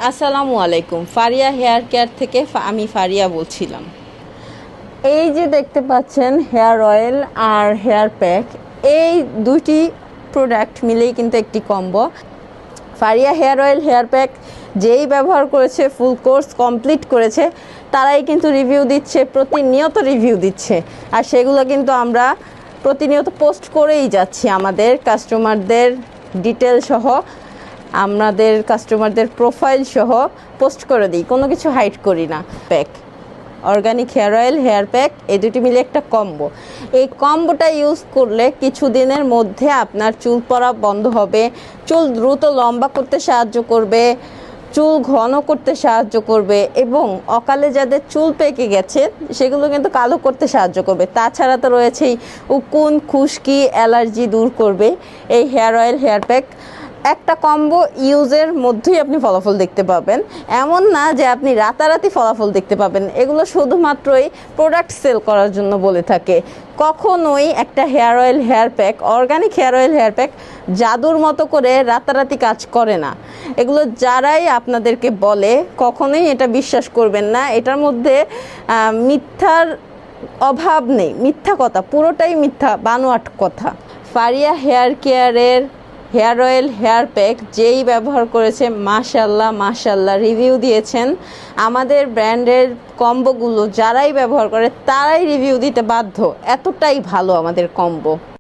আসসালামু আলাইকুম। Faria hair care থেকে আমি ফারিয়া বলছিলাম। এই যে দেখতে পাচ্ছেন হেয়ার অয়েল আর হেয়ার প্যাক, এই দুটি প্রোডাক্ট মিলেই কিন্তু একটি combo. Faria hair oil hair pack যেই ব্যবহার করেছে, ফুল কোর্স কমপ্লিট করেছে, তারাই কিন্তু রিভিউ দিচ্ছে, প্রতিনিয়ত রিভিউ দিচ্ছে। আর সেগুলো কিন্তু আমরা প্রতিনিয়ত পোস্ট করেই যাচ্ছি আমাদের কাস্টমারদের ডিটেল সহ, আমাদের কাস্টমারদের প্রোফাইল সহ পোস্ট করে দিই, কোনো কিছু হাইড করি না। Pack, organic hair oil hair pack, এই দুটি মিলে একটা কম্বো। এই কম্বোটা ইউজ করলে কিছুদিনের মধ্যে আপনার চুল পড়া বন্ধ হবে, চুল দ্রুত লম্বা করতে সাহায্য করবে, চুল ঘন করতে সাহায্য করবে এবং অকালে যাদের চুল পেকে গেছে সেগুলো কিন্তু কালো করতে সাহায্য করবে। তাছাড়া তো রয়েছেই উকুন, খুশকি, অ্যালার্জি দূর করবে এই হেয়ার অয়েল হেয়ার প্যাক। একটা কম্বো ইউজের মধ্যেই আপনি ফলাফল দেখতে পাবেন, এমন না যে আপনি রাতারাতি ফলাফল দেখতে পাবেন। এগুলো শুধুমাত্রই প্রোডাক্ট সেল করার জন্য বলে থাকে। কখনোই একটা hair oil hair pack, organic hair oil hair pack জাদুর মতো করে রাতারাতি কাজ করে না। এগুলো যারাই আপনাদেরকে বলে কখনোই এটা বিশ্বাস করবেন না। এটার মধ্যে মিথ্যার অভাব নেই, মিথ্যা কথা, পুরোটাই মিথ্যা, বানোয়াট কথা। ফারিয়া হেয়ার কেয়ারের হেয়ার অয়েল হেয়ার প্যাক যেই ব্যবহার করেছে, মাশাল্লাহ মাশাল্লাহ রিভিউ দিয়েছেন। আমাদের ব্র্যান্ডের কম্বোগুলো যারাই ব্যবহার করে তারাই রিভিউ দিতে বাধ্য, এতটাই ভালো আমাদের কম্বো।